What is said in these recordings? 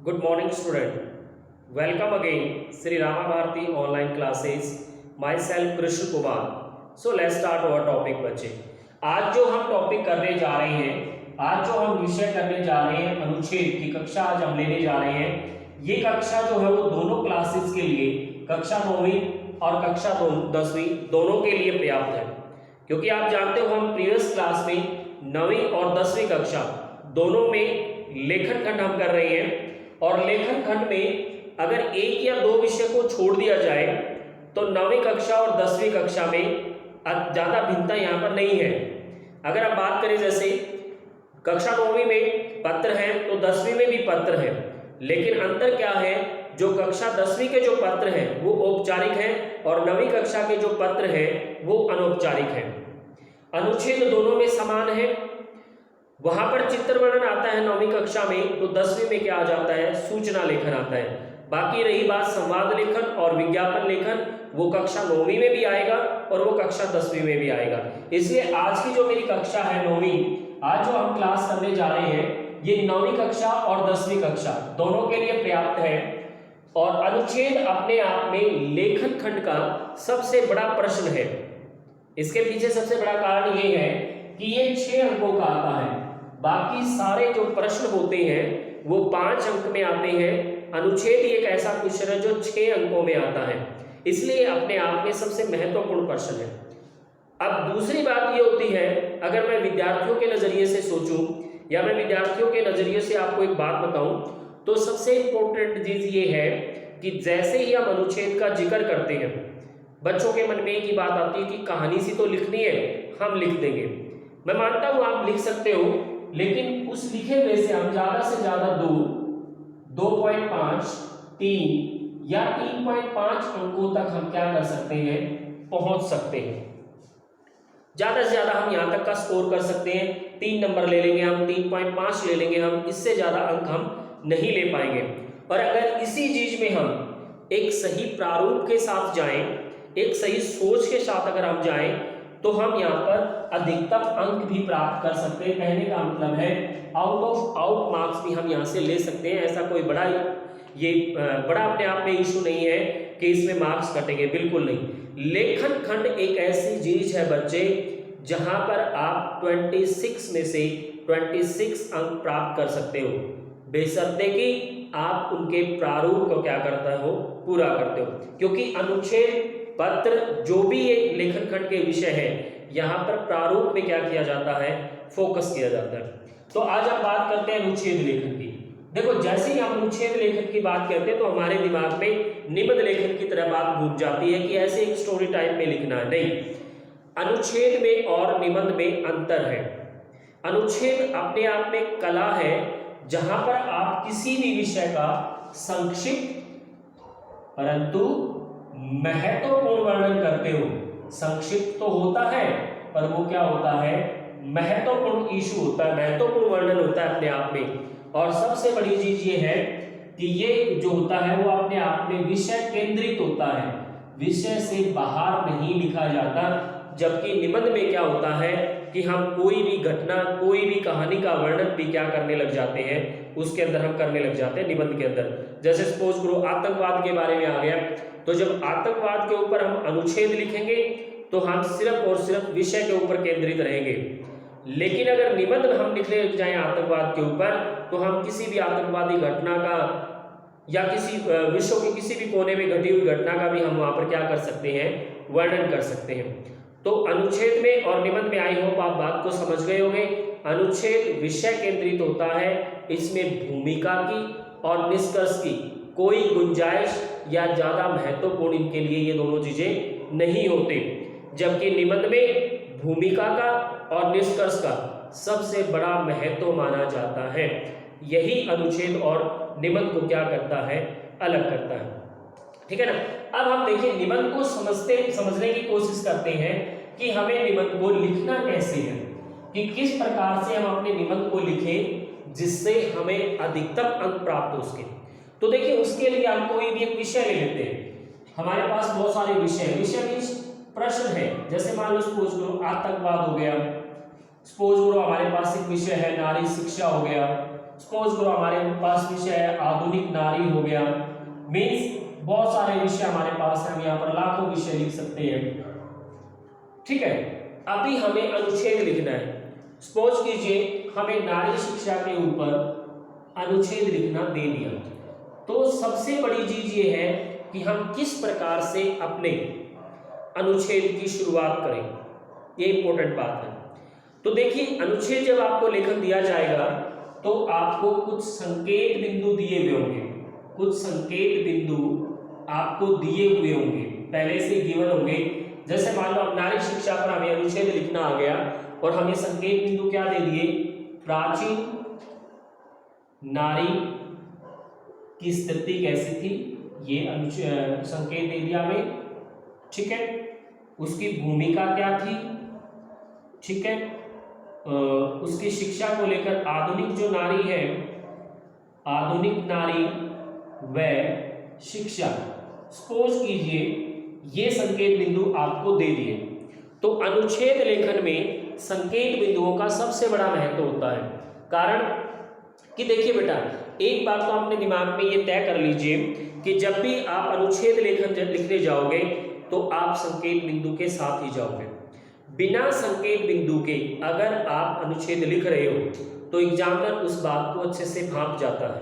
Good morning, student. Welcome again, Sri Rama Bharati online classes. Myself Krishna Kumar. So let's start our topic, बच्चे. आज जो हम topic करने जा रहे हैं, आज जो हम विषय करने जा रहे हैं, अनुच्छेद की कक्षा आज हम लेने जा रहे हैं. ये कक्षा जो है वो दोनों क्लासेस के लिए, कक्षा 9वीं और कक्षा 10वीं दोनों के लिए पर्याप्त है, क्योंकि आप जानते हो हम प्रीवियस क्लास में 9वीं और 10वीं कक्षा दोनों में लेखन खंड हम कर रहे हैं. और लेखन खंड में अगर एक या दो विषय को छोड़ दिया जाए तो 9वीं कक्षा और 10वीं कक्षा में ज़्यादा भिन्नता यहाँ पर नहीं है. अगर आप बात करें जैसे कक्षा 9वीं में पत्र हैं तो 10वीं में भी पत्र हैं, लेकिन अंतर क्या है, जो कक्षा 10वीं के जो पत्र हैं वो औपचारिक हैं और 9वीं कक्षा के जो पत्र हैं वो अनौपचारिक हैं. अनुच्छेद दोनों में समान है. वहां पर चित्र वर्णन आता है 9वीं कक्षा में, तो 10वीं में क्या आ जाता है, सूचना लेखन आता है. बाकी रही बात संवाद लेखन और विज्ञापन लेखन, वो कक्षा 9वीं में भी आएगा और वो कक्षा 10वीं में भी आएगा. इसलिए आज की जो मेरी कक्षा है 9वीं, आज जो हम क्लास करने जा रहे हैं, ये 9वीं कक्षा और 10वीं कक्षा दोनों के लिए पर्याप्त है. और अनुच्छेद अपने आप में लेखन खंड का सबसे बड़ा प्रश्न है. इसके पीछे सबसे बड़ा कारण ये है कि ये 6 अंकों का आता है. बाकी सारे जो प्रश्न होते हैं वो 5 अंक में आते हैं. अनुच्छेद एक ऐसा क्वेश्चन है जो 6 अंकों में आता है, इसलिए अपने आप में सबसे महत्वपूर्ण प्रश्न है. अब दूसरी बात ये होती है, अगर मैं विद्यार्थियों के नजरिए से सोचूं या मैं विद्यार्थियों के नजरिए से आपको एक बात बताऊं, तो सबसे इंपॉर्टेंट चीज ये है कि जैसे ही हम अनुच्छेद का जिक्र करते हैं, बच्चों के मन में एक ही बात आती है कि कहानी सी तो लिखनी है, हम लिख देंगे. मैं मानता हूं आप लिख सकते हो, लेकिन उस लिखे हुए से हम ज्यादा से ज्यादा 2.5, 3 या 3.5 अंकों तक हम क्या कर सकते हैं, पहुंच सकते हैं. ज्यादा से ज्यादा हम यहां तक का स्कोर कर सकते हैं. 3 नंबर ले लेंगे हम, 3.5 ले लेंगे हम, इससे ज्यादा अंक हम नहीं ले पाएंगे. और अगर इसी चीज में हम एक सही प्रारूप के साथ जाएं, एक सही सोच के साथ अगर हम जाएं, तो हम यहाँ पर अधिकतम अंक भी प्राप्त कर सकते हैं. कहने का मतलब है आउट ऑफ आउट मार्क्स भी हम यहाँ से ले सकते हैं. ऐसा कोई बड़ा अपने आप में इशू नहीं है कि इसमें मार्क्स कटेंगे, बिल्कुल नहीं. लेखन खंड एक ऐसी चीज है बच्चे, जहां पर आप 26 में से 26 अंक प्राप्त कर सकते हो, बेशर्ते कि आप उनके प्रारूप को क्या करते हो, पूरा करते हो. क्योंकि अनुच्छेद पत्र जो भी ये लेखन खंड के विषय है, यहाँ पर प्रारूप में क्या किया जाता है, फोकस किया जाता है. तो आज हम बात करते हैं अनुच्छेद लेखन की. देखो, जैसे ही हम अनुच्छेद लेखन की बात करते हैं तो हमारे दिमाग में निबंध लेखन की तरह बात घूम जाती है कि ऐसे एक स्टोरी टाइप में लिखना है. नहीं, अनुच्छेद में और निबंध में अंतर है. अनुच्छेद अपने आप में कला है, जहां पर आप किसी भी विषय का संक्षिप्त परंतु महत्वपूर्ण वर्णन करते हो. संक्षिप्त तो होता है, पर वो क्या होता है, महत्वपूर्ण इशू होता है, महत्वपूर्ण वर्णन होता है अपने आप में. और सबसे बड़ी चीज ये है कि ये जो होता है वो अपने आप में विषय केंद्रित होता है, विषय से बाहर नहीं लिखा जाता. जबकि निबंध में क्या होता है कि हम कोई भी घटना, कोई भी कहानी का वर्णन भी क्या करने लग जाते हैं, उसके अंदर हम करने लग जाते हैं निबंध के अंदर. जैसे सपोज करो आतंकवाद के बारे में आ गया, तो जब आतंकवाद के ऊपर हम अनुच्छेद लिखेंगे तो हम सिर्फ और सिर्फ विषय के ऊपर केंद्रित रहेंगे. लेकिन अगर निबंध हम लिखने लग जाएं आतंकवाद के ऊपर, तो हम किसी भी आतंकवादी घटना का या किसी विश्व के किसी भी कोने में घटी हुई घटना का भी हम वहां पर क्या कर सकते हैं, वर्णन कर सकते हैं. तो अनुच्छेद में और निबंध में आई होप आप बात को समझ गए होंगे. अनुच्छेद विषय केंद्रित होता है, इसमें भूमिका की और निष्कर्ष की कोई गुंजाइश या ज्यादा महत्वपूर्ण इनके लिए ये दोनों चीजें नहीं होते. जबकि निबंध में भूमिका का और निष्कर्ष का सबसे बड़ा महत्व माना जाता है. यही अनुच्छेद और निबंध को क्या करता है, अलग करता है. ठीक है ना. अब हम देखिए निबंध को समझने की कोशिश करते हैं कि हमें निबंध को लिखना कैसे है, कि किस प्रकार से हम अपने निबंध को लिखें जिससे हमें अधिकतम अंक प्राप्त हो सके. तो देखिए, उसके लिए हम कोई भी एक विषय ले लेते हैं. हमारे पास बहुत सारे विषय मीन्स प्रश्न है. जैसे मान लो सपोज करो आतंकवाद हो गया, सपोज करो हमारे पास एक विषय है नारी शिक्षा हो गया, सपोज करो हमारे पास विषय है आधुनिक नारी हो गया, मीन्स बहुत सारे विषय हमारे पास हैं, हम यहाँ पर लाखों विषय लिख सकते हैं। ठीक है, अभी हमें अनुच्छेद लिखना है। सपोज कीजिए हमें नारी शिक्षा के ऊपर अनुच्छेद लिखना दे दिया, तो सबसे बड़ी चीज ये है कि हम किस प्रकार से अपने अनुच्छेद की शुरुआत करें, ये इंपॉर्टेंट बात है। तो देखिए अनुच्छेद जब आपको लेखन दिया जाएगा तो आपको कुछ संकेत बिंदु दिए हुए होंगे, कुछ संकेत बिंदु आपको दिए हुए होंगे, पहले से गिवन होंगे। जैसे मान लो अब नारी शिक्षा पर हमें अनुच्छेद लिखना आ गया और हमें संकेत बिंदु क्या दे दिए, प्राचीन नारी की स्थिति कैसी थी, ये संकेत दे दिया हमें। ठीक है, उसकी भूमिका क्या थी, ठीक है, उसकी शिक्षा को लेकर आधुनिक जो नारी है, आधुनिक नारी व शिक्षा, सपोज कीजिए ये संकेत बिंदु आपको दे दिए। तो अनुच्छेद लेखन में संकेत बिंदुओं का सबसे बड़ा महत्व होता है। कारण कि देखिए बेटा, एक बात तो अपने दिमाग में ये तय कर लीजिए कि जब भी आप अनुच्छेद लेखन लिखने जाओगे तो आप संकेत बिंदु के साथ ही जाओगे। बिना संकेत बिंदु के अगर आप अनुच्छेद लिख रहे हो तो एग्जामिनर उस बात को अच्छे से भांप जाता है।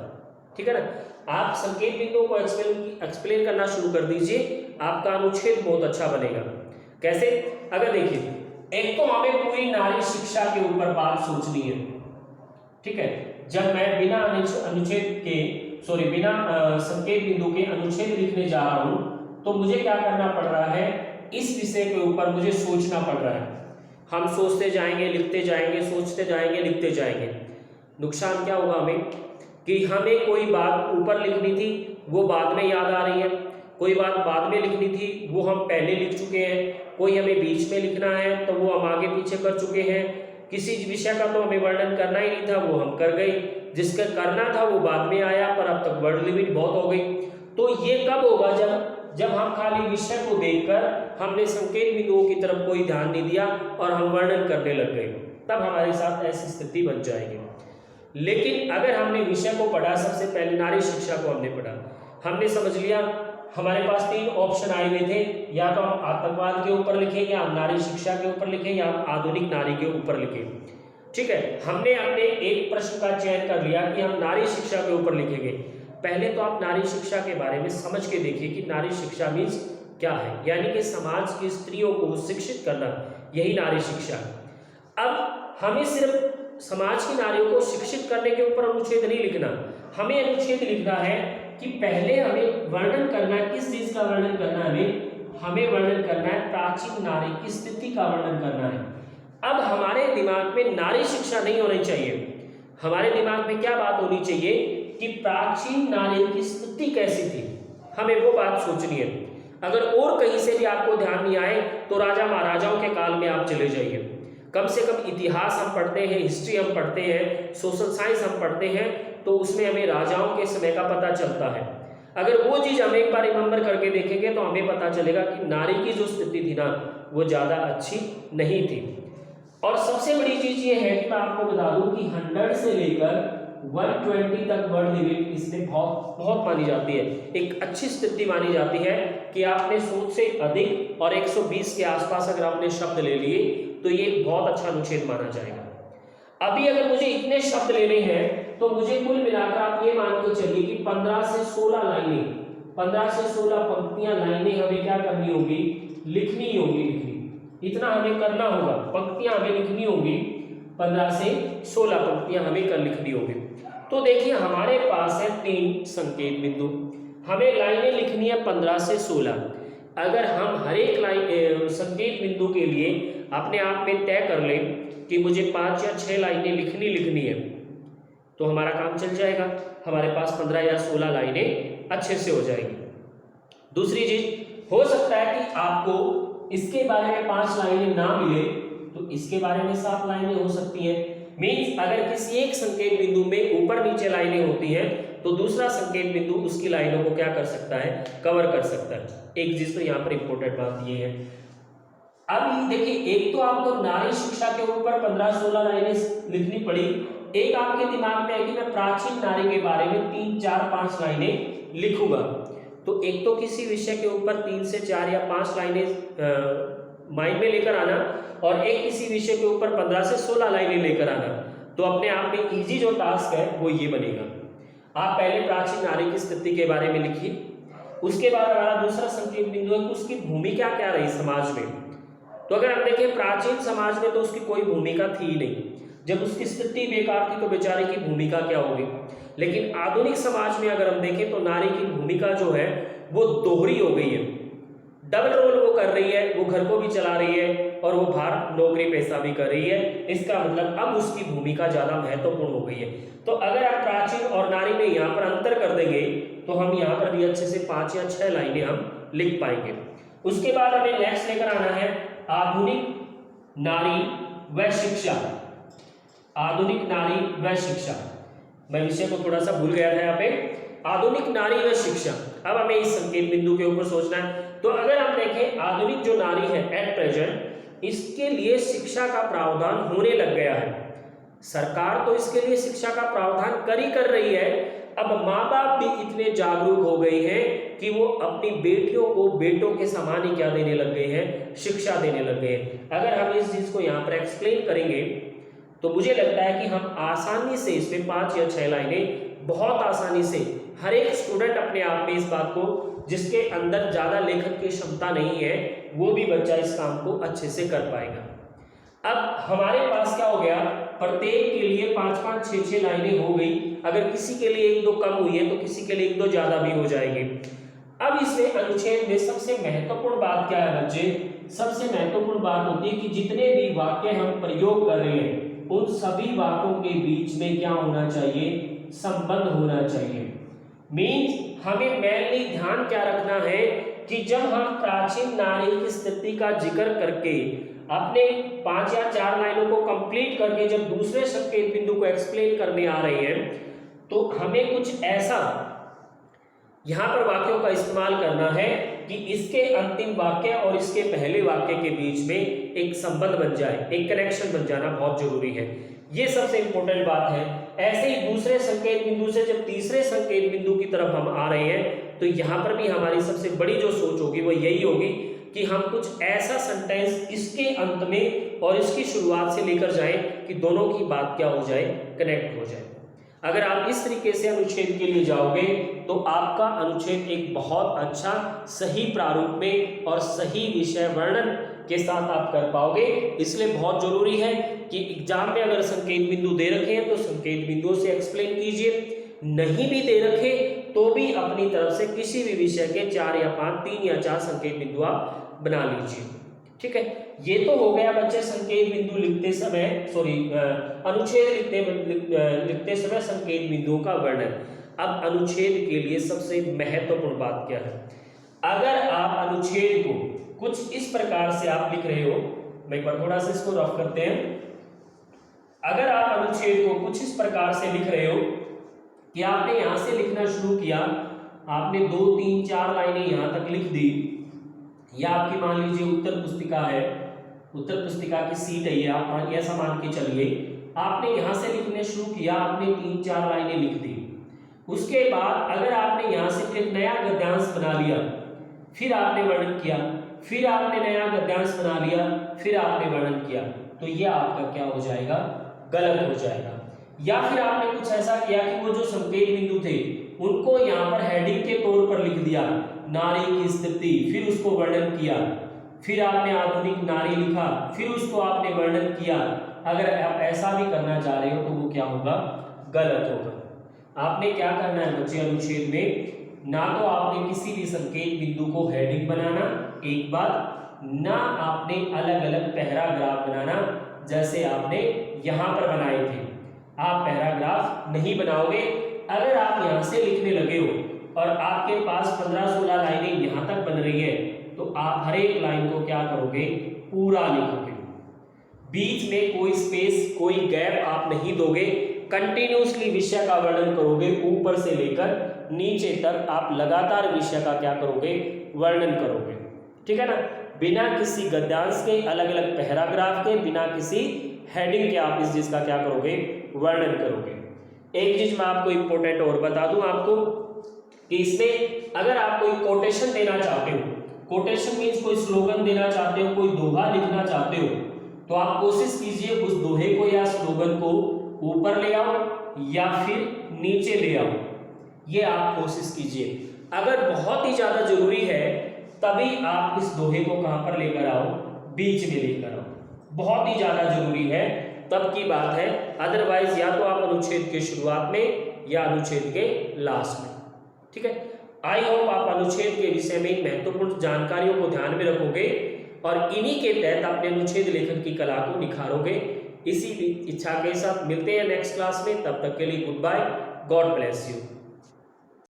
ठीक है ना, आप संकेत बिंदुओं को एक्सप्लेन करना शुरू कर दीजिए, आपका अनुच्छेद बहुत अच्छा बनेगा। कैसे, अगर देखिए, एक तो हमें पूरी नारी शिक्षा के ऊपर बात सोचनी है। ठीक है, जब मैं बिना अनुच्छेद के बिना संकेत बिंदु के अनुच्छेद लिखने जा रहा हूं तो मुझे क्या करना पड़ रहा है, इस विषय के ऊपर मुझे सोचना पड़ रहा है। हम सोचते जाएंगे, लिखते जाएंगे, सोचते जाएंगे, लिखते जाएंगे। नुकसान क्या होगा हमें कि हमें कोई बात ऊपर लिखनी थी वो बाद में याद आ रही है, कोई बात बाद में लिखनी थी वो हम पहले लिख चुके हैं, कोई हमें बीच में लिखना है तो वो हम आगे पीछे कर चुके हैं, किसी विषय का तो हमें वर्णन करना ही नहीं था वो हम कर गए, जिसका करना था वो बाद में आया पर अब तक वर्ड लिमिट बहुत हो गई। तो ये कब होगा, जब हम खाली विषय को देखकर हमने संकेत बिंदुओं की तरफ कोई ध्यान नहीं दिया और हम वर्णन करने लग गए, तब हमारे साथ ऐसी स्थिति बन जाएगी। लेकिन अगर हमने विषय को पढ़ा, सबसे पहले नारी शिक्षा को हमने पढ़ा, हमने समझ लिया, हमारे पास 3 ऑप्शन आए हुए थे, या तो हम आतंकवाद के ऊपर लिखें, या हम नारी शिक्षा के ऊपर लिखें, या हम आधुनिक नारी के ऊपर लिखें। ठीक है, हमने अपने एक प्रश्न का चयन कर लिया कि हम नारी शिक्षा के ऊपर लिखेंगे। पहले तो आप नारी शिक्षा के बारे में समझ के देखिए कि नारी शिक्षा मीन्स क्या है, यानी कि समाज की स्त्रियों को शिक्षित करना, यही नारी शिक्षा। अब हमें सिर्फ समाज की नारियों को शिक्षित करने के ऊपर अनुच्छेद नहीं लिखना, हमें अनुच्छेद लिखना है कि पहले हमें वर्णन करना है, किस चीज का वर्णन करना है, हमें वर्णन करना है प्राचीन नारी की स्थिति का वर्णन करना है। अब हमारे दिमाग में नारी शिक्षा नहीं होनी चाहिए, हमारे दिमाग में क्या बात होनी चाहिए कि प्राचीन नारी की स्थिति कैसी थी, हमें वो बात सोचनी है। अगर और कहीं से भी आपको ध्यान नहीं आए तो राजा महाराजाओं के काल में आप चले जाइए, कम से कम इतिहास हम पढ़ते हैं, हिस्ट्री हम पढ़ते हैं, सोशल साइंस हम पढ़ते हैं, तो उसमें हमें राजाओं के समय का पता चलता है। अगर वो चीज़ हम एक बार रिमेंबर करके देखेंगे तो हमें पता चलेगा कि नारी की जो स्थिति थी ना वो ज़्यादा अच्छी नहीं थी। और सबसे बड़ी चीज़ ये है कि मैं आपको बता दूं कि 100 से लेकर 120 तक वर्ड लिमिट इसमें बहुत बहुत मानी जाती है, एक अच्छी स्थिति मानी जाती है कि आपने 100 से अधिक और 120 के आसपास अगर आपने शब्द ले लिए तो ये बहुत अच्छा अनुच्छेद माना जाएगा। अभी अगर मुझे इतने शब्द लेने हैं तो मुझे कुल मिलाकर आप ये मान के चलिए कि 15 से 16 लाइनें, 15 से 16 पंक्तियां, लाइनें हमें क्या करनी होगी, लिखनी होगी, इतना हमें करना होगा, पंक्तियां हमें लिखनी होगी, 15 से 16 पंक्तियां हमें कर लिखनी होगी। तो देखिए हमारे पास है 3 संकेत बिंदु, हमें लाइनें लिखनी है 15 से 16। अगर हम हर एक लाइन संकेत बिंदु के लिए अपने आप में तय कर लें कि मुझे 5 या 6 लाइनें लिखनी है तो हमारा काम चल जाएगा, हमारे पास 15 या 16 लाइनें अच्छे से हो जाएगी। दूसरी चीज, हो सकता है कि आपको इसके बारे में 5 लाइनें ना मिले तो इसके बारे में 7 लाइनें हो सकती हैं। मीन्स अगर किसी एक संकेत बिंदु में ऊपर नीचे लाइनें होती हैं तो दूसरा संकेत बिंदु उसकी लाइनों को क्या कर सकता है, कवर कर सकता है। एक चीज तो यहाँ पर इंपॉर्टेंट बात ये है। अब देखिए, एक तो आपको नारी शिक्षा के ऊपर 15-16 लाइनें लिखनी पड़ी, एक आपके दिमाग में है कि मैं प्राचीन नारी के बारे में 3, 4, 5 लाइनें लिखूंगा, तो एक तो किसी विषय के ऊपर 3 से 4 या 5 लाइनें माइंड में लेकर आना, और एक किसी विषय के ऊपर 15 से 16 लाइनें लेकर आना। तो अपने आप में इजी जो टास्क है वो ये बनेगा। आप पहले प्राचीन नारी की स्थिति के बारे में लिखिए, उसके बाद हमारा दूसरा संकेत बिंदु है कि उसकी भूमिका क्या रही समाज में। तो अगर हम देखें प्राचीन समाज में तो उसकी कोई भूमिका थी ही नहीं, जब उसकी स्थिति बेकार थी तो बेचारे की भूमिका क्या होगी। लेकिन आधुनिक समाज में अगर हम देखें तो नारी की भूमिका जो है वो दोहरी हो गई है, डबल रोल वो कर रही है, वो घर को भी चला रही है और वो बाहर नौकरी पैसा भी कर रही है। इसका मतलब अब उसकी भूमिका ज्यादा महत्वपूर्ण हो गई है। तो अगर आप प्राचीन और नारी में यहाँ पर अंतर कर देंगे तो हम यहाँ पर भी अच्छे से 5 या 6 लाइनें हम लिख पाएंगे। उसके बाद हमें नेक्स्ट लेकर आना है आधुनिक नारी व शिक्षा। आधुनिक नारी व शिक्षा, मैं विषय को थोड़ा सा भूल गया था यहाँ पे। आधुनिक नारी व शिक्षा, अब हमें इस संकेत बिंदु के ऊपर सोचना है। तो अगर हम देखें आधुनिक जो नारी है एट प्रेजेंट, इसके लिए शिक्षा का प्रावधान होने लग गया है। सरकार तो इसके लिए शिक्षा का प्रावधान कर रही है। अब माँ बाप भी इतने जागरूक हो गए हैं कि वो अपनी बेटियों को बेटों के समान ही क्या देने लग गए हैं, शिक्षा देने लग गए हैं। अगर हम इस चीज को यहाँ पर एक्सप्लेन करेंगे तो मुझे लगता है कि हम आसानी से इसमें 5 या 6 लाइनें बहुत आसानी से हर एक स्टूडेंट अपने आप में इस बात को, जिसके अंदर ज्यादा लेखन की क्षमता नहीं है, वो भी बच्चा इस काम को अच्छे से कर पाएगा। अब हमारे पास क्या हो गया, प्रत्येक के लिए 5-5, 6-6 लाइनें हो गई। अगर किसी के लिए 1-2 कम हुई है तो किसी के लिए 1-2 ज्यादा भी हो जाएगी। अब इसमें अनुच्छेद में सबसे महत्वपूर्ण बात क्या है बच्चे, सबसे महत्वपूर्ण बात होती है कि जितने भी वाक्य हम प्रयोग कर रहे हैं उन सभी वाक्यों के बीच में क्या होना चाहिए, संबंध होना चाहिए। मीन्स हमें मेनली ध्यान क्या रखना है कि जब हम प्राचीन नारी की स्थिति का जिक्र करके अपने 5 या 4 लाइनों को कंप्लीट करके जब दूसरे संकेत बिंदु को एक्सप्लेन करने आ रहे हैं तो हमें कुछ ऐसा यहां पर वाक्यों का इस्तेमाल करना है कि इसके अंतिम वाक्य और इसके पहले वाक्य के बीच में एक संबंध बन जाए, एक कनेक्शन बन जाना बहुत जरूरी है। ये सबसे इंपॉर्टेंट बात है। ऐसे ही दूसरे संकेत बिंदु से जब तीसरे संकेत बिंदु की तरफ हम आ रहे हैं तो यहाँ पर भी हमारी सबसे बड़ी जो सोच होगी वो यही होगी कि हम कुछ ऐसा सेंटेंस इसके अंत में और इसकी शुरुआत से लेकर जाएं कि दोनों की बात क्या हो जाए, कनेक्ट हो जाए। अगर आप इस तरीके से अनुच्छेद के लिए जाओगे तो आपका अनुच्छेद एक बहुत अच्छा सही प्रारूप में और सही विषय वर्णन के साथ आप कर पाओगे। इसलिए बहुत जरूरी है कि एग्जाम में अगर संकेत बिंदु दे रखे हैं तो संकेत बिंदुओं से एक्सप्लेन कीजिए, नहीं भी दे रखे तो भी अपनी तरफ से किसी भी विषय के 4 या 5, 3 या 4 संकेत बिंदु आप बना लीजिए। ठीक है, ये तो हो गया बच्चे संकेत बिंदु लिखते समय, अनुच्छेद लिखते समय संकेत बिंदुओं का वर्णन। अब अनुच्छेद के लिए सबसे महत्वपूर्ण बात क्या है, अगर आप अनुच्छेद को कुछ इस प्रकार से आप लिख रहे हो, मैं एक बार थोड़ा सा इसको रफ करते हैं। अगर आप अनुच्छेद को कुछ इस प्रकार से लिख रहे हो कि आपने यहां से लिखना शुरू किया, आपने 2, 3, 4 लाइनें यहां तक लिख दी, या आपकी मान लीजिए उत्तर पुस्तिका है, उत्तर पुस्तिका की सीट है ये, आप ऐसा मान के चलिए, आपने यहां से लिखने शुरू किया, आपने 3-4 लाइनें लिख दी। उसके बाद अगर आपने यहां से एक नया गद्यांश बना लिया, फिर आपने वर्णन किया, फिर आपने नया गद्यांश बना लिया, फिर आपने वर्णन किया, तो ये आपका क्या हो जाएगा, गलत हो जाएगा। या फिर आपने कुछ ऐसा किया कि वो जो संकेत बिंदु थे उनको यहाँ पर हेडिंग के तौर पर लिख दिया, नारी की स्थिति, फिर उसको वर्णन किया, फिर आपने आधुनिक नारी लिखा, फिर उसको आपने वर्णन किया। अगर आप ऐसा भी करना चाह रहे हो तो वो क्या होगा, गलत होगा। आपने क्या करना है बच्चे अनुच्छेद में, ना तो आपने किसी भी संकेत बिंदु को हेडिंग बनाना, एक बात, ना आपने अलग अलग पैराग्राफ बनाना जैसे आपने यहाँ पर बनाए थे। आप पैराग्राफ नहीं बनाओगे। अगर आप यहाँ से लिखने लगे हो और आपके पास 15-16 लाइनें यहाँ तक बन रही है तो आप हर एक लाइन को क्या करोगे, पूरा लिखोगे, बीच में कोई स्पेस, कोई गैप आप नहीं दोगे। कंटिन्यूसली विषय का वर्णन करोगे, ऊपर से लेकर नीचे तक आप लगातार विषय का क्या करोगे, वर्णन करोगे। ठीक है ना, बिना किसी गद्यांश के, अलग अलग पैराग्राफ के, बिना किसी हेडिंग के आप इस चीज का क्या करोगे, वर्णन करोगे। एक चीज मैं आपको इंपॉर्टेंट और बता दूं आपको कि इसमें अगर आप कोई कोटेशन देना चाहते हो, कोटेशन मीन्स कोई स्लोगन देना चाहते हो, कोई दोहा लिखना चाहते हो, तो आप कोशिश कीजिए उस दोहे को या स्लोगन को ऊपर ले आओ या फिर नीचे ले आओ, ये आप कोशिश कीजिए। अगर बहुत ही ज्यादा जरूरी है तभी आप इस दोहे को कहां पर लेकर आओ, बीच में लेकर आओ, बहुत ही ज्यादा जरूरी है तब की बात है, अदरवाइज या तो आप अनुच्छेद के शुरुआत में या अनुच्छेद के लास्ट में। ठीक है, आई होप आप अनुच्छेद के विषय में महत्वपूर्ण जानकारियों को ध्यान में रखोगे और इन्हीं के तहत अपने अनुच्छेद लेखन की कला को निखारोगे। इसी इच्छा के साथ मिलते हैं नेक्स्ट क्लास में, तब तक के लिए good bye, God bless you.